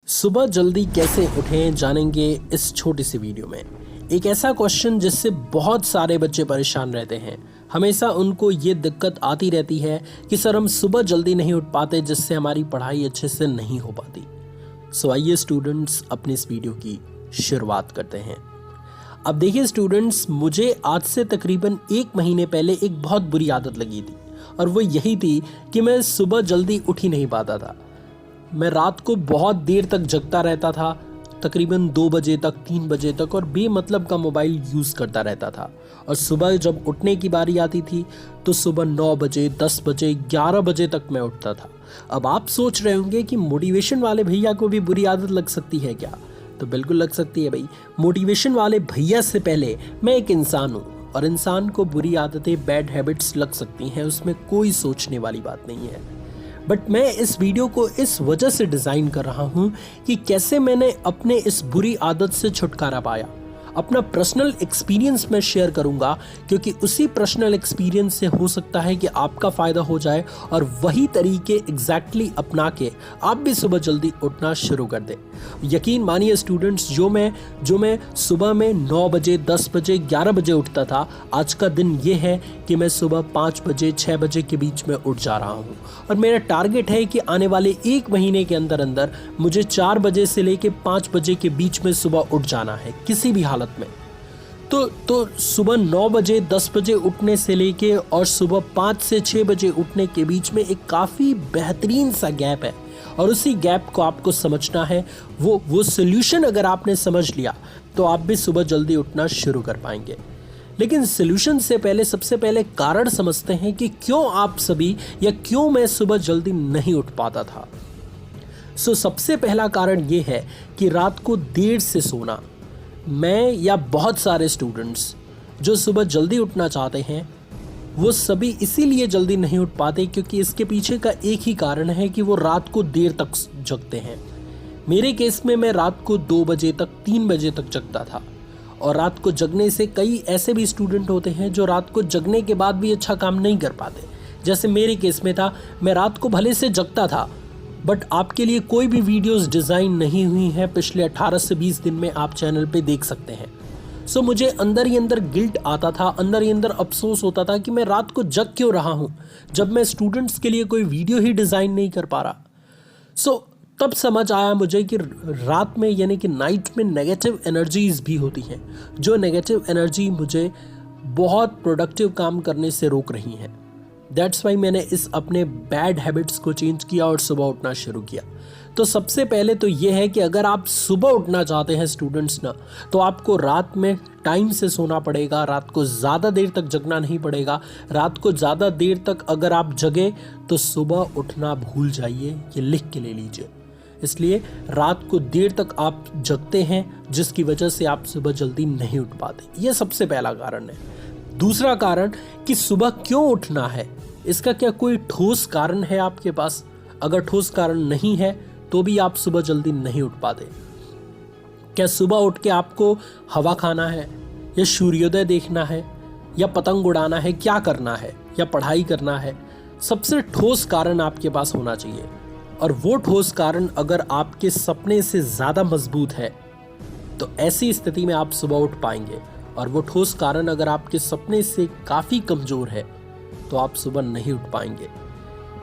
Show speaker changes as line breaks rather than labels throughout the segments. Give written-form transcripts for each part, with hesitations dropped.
सुबह जल्दी कैसे उठें जानेंगे इस छोटी सी वीडियो में। एक ऐसा क्वेश्चन जिससे बहुत सारे बच्चे परेशान रहते हैं। हमेशा उनको ये दिक्कत आती रहती है कि सर हम सुबह जल्दी नहीं उठ पाते जिससे हमारी पढ़ाई अच्छे से नहीं हो पाती। सो आइए स्टूडेंट्स अपनी इस वीडियो की शुरुआत करते हैं। अब देखिए स्टूडेंट्स, मुझे आज से तकरीबन 1 महीने पहले एक बहुत बुरी आदत लगी थी और वो यही थी कि मैं सुबह जल्दी उठ ही नहीं पाता था। मैं रात को बहुत देर तक जगता रहता था, तकरीबन 2 बजे तक 3 बजे तक, और बेमतलब का मोबाइल यूज़ करता रहता था। और सुबह जब उठने की बारी आती थी तो सुबह 9 बजे 10 बजे 11 बजे तक मैं उठता था। अब आप सोच रहे होंगे कि मोटिवेशन वाले भैया को भी बुरी आदत लग सकती है क्या? तो बिल्कुल लग सकती है भाई। मोटिवेशन वाले भैया से पहले मैं एक इंसान हूँ और इंसान को बुरी आदतें, बैड हैबिट्स लग सकती हैं, उसमें कोई सोचने वाली बात नहीं है। बट मैं इस वीडियो को इस वजह से डिज़ाइन कर रहा हूँ कि कैसे मैंने अपने इस बुरी आदत से छुटकारा पाया। अपना पर्सनल एक्सपीरियंस मैं शेयर करूँगा, क्योंकि उसी पर्सनल एक्सपीरियंस से हो सकता है कि आपका फ़ायदा हो जाए और वही तरीके एग्जैक्टली अपना के आप भी सुबह जल्दी उठना शुरू कर दें। यकीन मानिए स्टूडेंट्स, जो मैं सुबह में 9 बजे 10 बजे 11 बजे उठता था, आज का दिन ये है कि मैं सुबह 5 बजे 6 बजे के बीच में उठ जा रहा हूँ। और मेरा टारगेट है कि आने वाले 1 महीने के अंदर अंदर मुझे 4 बजे से लेके 5 बजे के बीच में सुबह उठ जाना है किसी भी हालत में। तो सुबह 9 बजे 10 बजे उठने से लेके और सुबह 5 से 6 बजे उठने के बीच में एक काफ़ी बेहतरीन सा गैप है, और उसी गैप को आपको समझना है। वो सोल्यूशन अगर आपने समझ लिया तो आप भी सुबह जल्दी उठना शुरू कर पाएंगे। लेकिन सोल्यूशन से पहले सबसे पहले कारण समझते हैं कि क्यों आप सभी या क्यों मैं सुबह जल्दी नहीं उठ पाता था। सबसे पहला कारण ये है कि रात को देर से सोना। मैं या बहुत सारे स्टूडेंट्स जो सुबह जल्दी उठना चाहते हैं, वो सभी इसीलिए जल्दी नहीं उठ पाते क्योंकि इसके पीछे का एक ही कारण है कि वो रात को देर तक जगते हैं। मेरे केस में मैं रात को 2 बजे तक 3 बजे तक जगता था, और रात को जगने से कई ऐसे भी स्टूडेंट होते हैं जो रात को जगने के बाद भी अच्छा काम नहीं कर पाते। जैसे मेरे केस में था, मैं रात को भले से जगता था, बट आपके लिए कोई भी वीडियोस डिज़ाइन नहीं हुई है पिछले 18 से 20 दिन में, आप चैनल पे देख सकते हैं। मुझे अंदर ही अंदर गिल्ट आता था, अंदर ही अंदर अफसोस होता था कि मैं रात को जग क्यों रहा हूँ जब मैं स्टूडेंट्स के लिए कोई वीडियो ही डिज़ाइन नहीं कर पा रहा। तब समझ आया मुझे कि रात में यानी कि नाइट में नेगेटिव एनर्जीज भी होती हैं, जो नेगेटिव एनर्जी मुझे बहुत प्रोडक्टिव काम करने से रोक रही हैं। दैट्स वाई मैंने इस अपने बैड हैबिट्स को चेंज किया और सुबह उठना शुरू किया। तो सबसे पहले तो ये है कि अगर आप सुबह उठना चाहते हैं स्टूडेंट्स ना, तो आपको रात में टाइम से सोना पड़ेगा, रात को ज़्यादा देर तक जगना नहीं पड़ेगा। रात को ज़्यादा देर तक अगर आप जगे तो सुबह उठना भूल जाइए, ये लिख के ले लीजिए। इसलिए रात को देर तक आप जगते हैं जिसकी वजह से आप सुबह जल्दी नहीं उठ पाते। ये सबसे पहला कारण है। दूसरा कारण कि सुबह क्यों उठना है, इसका क्या कोई ठोस कारण है आपके पास? अगर ठोस कारण नहीं है तो भी आप सुबह जल्दी नहीं उठ पाते। क्या सुबह उठ के आपको हवा खाना है, या सूर्योदय देखना है, या पतंग उड़ाना है, क्या करना है, या पढ़ाई करना है? सबसे ठोस कारण आपके पास होना चाहिए, और वो ठोस कारण अगर आपके सपने से ज़्यादा मजबूत है तो ऐसी स्थिति में आप सुबह उठ पाएंगे। और वो ठोस कारण अगर आपके सपने से काफ़ी कमज़ोर है तो आप सुबह नहीं उठ पाएंगे।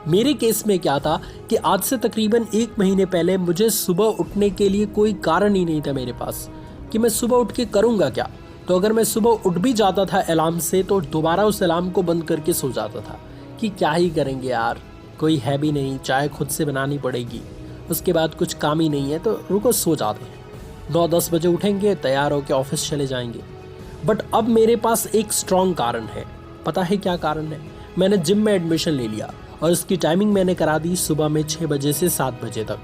मेरे केस में क्या था कि आज से तकरीबन 1 महीने पहले मुझे सुबह उठने के लिए कोई कारण ही नहीं था मेरे पास कि मैं सुबह उठ के करूँगा क्या। तो अगर मैं सुबह उठ भी जाता था अलार्म से तो दोबारा उस अलार्म को बंद करके सो जाता था कि क्या ही करेंगे यार, कोई है भी नहीं, चाय खुद से बनानी पड़ेगी, उसके बाद कुछ काम ही नहीं है तो रुको सो जाते हैं। 9-10 बजे उठेंगे, तैयार होकर ऑफिस चले जाएंगे। बट अब मेरे पास एक स्ट्रॉन्ग कारण है। पता है क्या कारण है? मैंने जिम में एडमिशन ले लिया और उसकी टाइमिंग मैंने करा दी सुबह में 6 बजे से 7 बजे तक।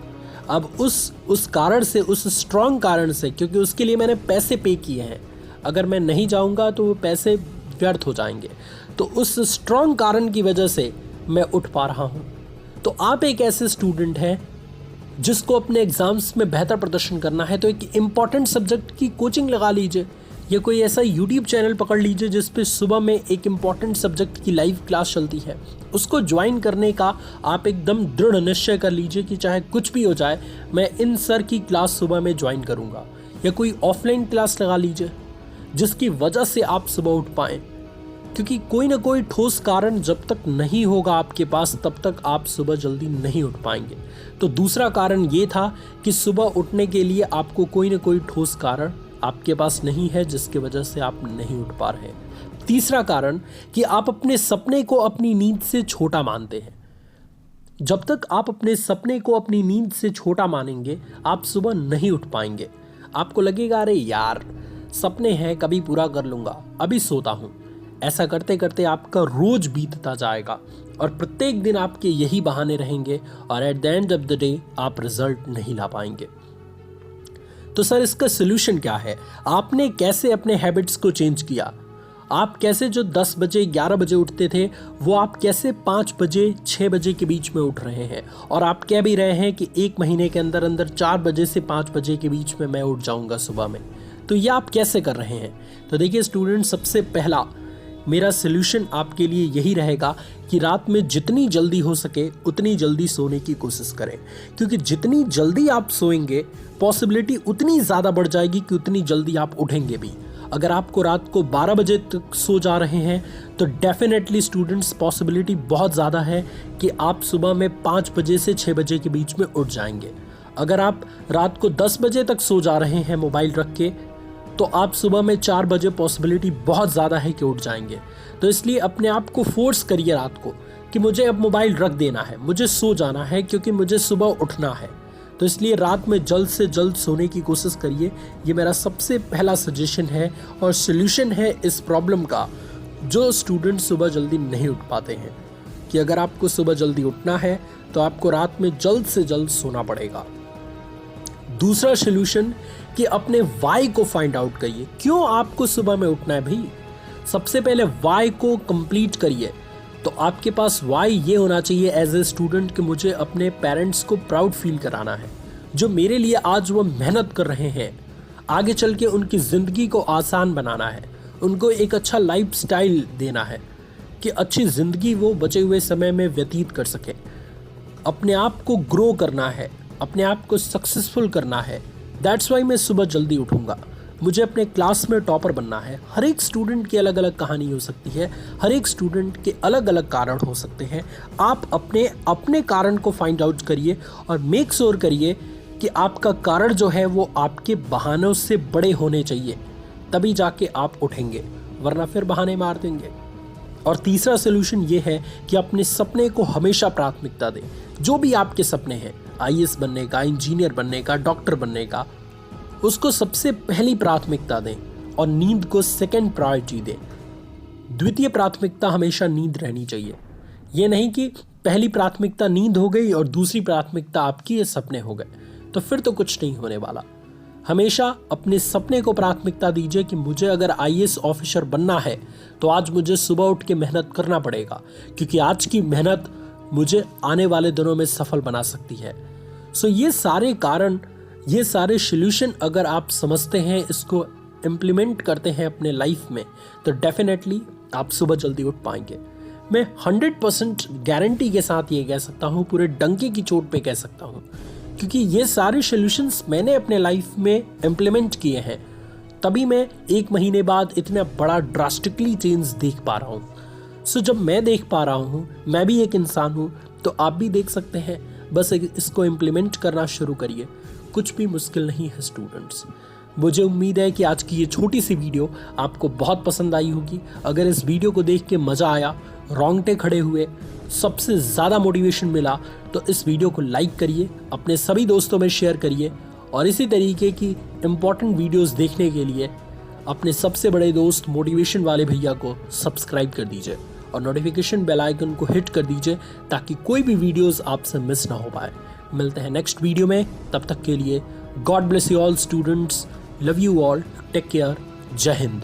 अब उस कारण से, उस स्ट्रॉन्ग कारण से, क्योंकि उसके लिए मैंने पैसे पे किए हैं, अगर मैं नहीं जाऊंगा तो वो पैसे व्यर्थ हो जाएंगे, तो उस स्ट्रॉन्ग कारण की वजह से मैं उठ पा रहा हूँ। तो आप एक ऐसे स्टूडेंट हैं जिसको अपने एग्ज़ाम्स में बेहतर प्रदर्शन करना है तो एक इम्पॉर्टेंट सब्जेक्ट की कोचिंग लगा लीजिए। या कोई ऐसा यूट्यूब चैनल पकड़ लीजिए जिस पे सुबह में एक इम्पॉर्टेंट सब्जेक्ट की लाइव क्लास चलती है, उसको ज्वाइन करने का आप एकदम दृढ़ निश्चय कर लीजिए कि चाहे कुछ भी हो जाए मैं इन सर की क्लास सुबह में ज्वाइन करूँगा। या कोई ऑफलाइन क्लास लगा लीजिए जिसकी वजह से आप सुबह उठ पाएँ, क्योंकि कोई ना कोई ठोस कारण जब तक नहीं होगा आपके पास तब तक आप सुबह जल्दी नहीं उठ पाएंगे। तो दूसरा कारण ये था कि सुबह उठने के लिए आपको कोई ना कोई ठोस कारण आपके पास नहीं है जिसकी वजह से आप नहीं उठ पा रहे। तीसरा कारण कि आप अपने सपने को अपनी नींद से छोटा मानते हैं। जब तक आप अपने सपने को अपनी नींद से छोटा मानेंगे आप सुबह नहीं उठ पाएंगे। आपको लगेगा अरे यार सपने हैं, कभी पूरा कर लूँगा, अभी सोता हूँ। ऐसा करते करते आपका रोज बीतता जाएगा और प्रत्येक दिन आपके यही बहाने रहेंगे और at the end of the day आप रिजल्ट नहीं ला पाएंगे। तो सर इसका सोल्यूशन क्या है? आपने कैसे अपने हैबिट्स को चेंज किया? आप कैसे जो 10 बजे 11 बजे उठते थे वो आप कैसे 5 बजे 6 बजे के बीच में उठ रहे हैं? और आप कह भी रहे हैं कि 1 महीने के अंदर अंदर 4 बजे से 5 बजे के बीच में मैं उठ जाऊंगा सुबह में। तो ये आप कैसे कर रहे हैं? तो देखिए स्टूडेंट, सबसे पहला मेरा सोल्यूशन आपके लिए यही रहेगा कि रात में जितनी जल्दी हो सके उतनी जल्दी सोने की कोशिश करें, क्योंकि जितनी जल्दी आप सोएंगे पॉसिबिलिटी उतनी ज़्यादा बढ़ जाएगी कि उतनी जल्दी आप उठेंगे भी। अगर आपको रात को 12 बजे तक सो जा रहे हैं तो डेफिनेटली स्टूडेंट्स पॉसिबिलिटी बहुत ज़्यादा है कि आप सुबह में 5 बजे से 6 बजे के बीच में उठ जाएंगे। अगर आप रात को 10 बजे तक सो जा रहे हैं मोबाइल रख के तो आप सुबह में 4 बजे पॉसिबिलिटी बहुत ज़्यादा है कि उठ जाएंगे। तो इसलिए अपने आप को फोर्स करिए रात को कि मुझे अब मोबाइल रख देना है, मुझे सो जाना है क्योंकि मुझे सुबह उठना है। तो इसलिए रात में जल्द से जल्द सोने की कोशिश करिए। ये मेरा सबसे पहला सजेशन है और सोल्यूशन है इस प्रॉब्लम का जो स्टूडेंट सुबह जल्दी नहीं उठ पाते हैं, कि अगर आपको सुबह जल्दी उठना है तो आपको रात में जल्द से जल्द सोना पड़ेगा। दूसरा सोल्यूशन कि अपने वाई को फाइंड आउट करिए, क्यों आपको सुबह में उठना है भाई। सबसे पहले वाई को कंप्लीट करिए। तो आपके पास वाई ये होना चाहिए एज ए स्टूडेंट कि मुझे अपने पेरेंट्स को प्राउड फील कराना है, जो मेरे लिए आज वो मेहनत कर रहे हैं। आगे चल के उनकी ज़िंदगी को आसान बनाना है, उनको एक अच्छा लाइफ स्टाइल देना है कि अच्छी ज़िंदगी वो बचे हुए समय में व्यतीत कर सके। अपने आप को ग्रो करना है, अपने आप को सक्सेसफुल करना है। दैट्स वाई मैं सुबह जल्दी उठूँगा। मुझे अपने क्लास में टॉपर बनना है। हर एक स्टूडेंट की अलग अलग कहानी हो सकती है, हर एक स्टूडेंट के अलग अलग कारण हो सकते हैं। आप अपने अपने कारण को फाइंड आउट करिए और मेक श्योर करिए कि आपका कारण जो है वो आपके बहानों से बड़े होने चाहिए, तभी जाके आप उठेंगे, वरना फिर बहाने मार देंगे। और तीसरा सोल्यूशन ये है कि अपने सपने को हमेशा प्राथमिकता दें। जो भी आपके सपने हैं, आईएएस बनने का, इंजीनियर बनने का, डॉक्टर बनने का, उसको सबसे पहली प्राथमिकता दें और नींद को सेकंड प्रायोरिटी दें। द्वितीय प्राथमिकता हमेशा नींद रहनी चाहिए। ये नहीं कि पहली प्राथमिकता नींद हो गई और दूसरी प्राथमिकता आपकी ये सपने हो गए, तो फिर तो कुछ नहीं होने वाला। हमेशा अपने सपने को प्राथमिकता दीजिए कि मुझे अगर आईएएस ऑफिसर बनना है तो आज मुझे सुबह उठ के मेहनत करना पड़ेगा, क्योंकि आज की मेहनत मुझे आने वाले दिनों में सफल बना सकती है। सो ये सारे कारण, ये सारे सोल्यूशन अगर आप समझते हैं, इसको इम्प्लीमेंट करते हैं अपने लाइफ में, तो डेफिनेटली आप सुबह जल्दी उठ पाएंगे। मैं 100% गारंटी के साथ ये कह सकता हूँ, पूरे डंके की चोट पे कह सकता हूँ, क्योंकि ये सारे सोल्यूशंस मैंने अपने लाइफ में इम्प्लीमेंट किए हैं, तभी मैं 1 महीने बाद इतना बड़ा ड्रास्टिकली चेंज देख पा रहा हूँ। सो जब मैं देख पा रहा हूँ, मैं भी एक इंसान हूँ, तो आप भी देख सकते हैं। बस इसको इम्प्लीमेंट करना शुरू करिए, कुछ भी मुश्किल नहीं है स्टूडेंट्स। मुझे उम्मीद है कि आज की ये छोटी सी वीडियो आपको बहुत पसंद आई होगी। अगर इस वीडियो को देख के मज़ा आया, रोंगटे खड़े हुए, सबसे ज़्यादा मोटिवेशन मिला, तो इस वीडियो को लाइक करिए, अपने सभी दोस्तों में शेयर करिए और इसी तरीके की इम्पॉर्टेंट वीडियोस देखने के लिए अपने सबसे बड़े दोस्त मोटिवेशन वाले भैया को सब्सक्राइब कर दीजिए और नोटिफिकेशन बेल आइकन को हिट कर दीजिए ताकि कोई भी वीडियोस आपसे मिस ना हो पाए। मिलते हैं नेक्स्ट वीडियो में, तब तक के लिए god bless you all students, love you all, take care, जय हिंद।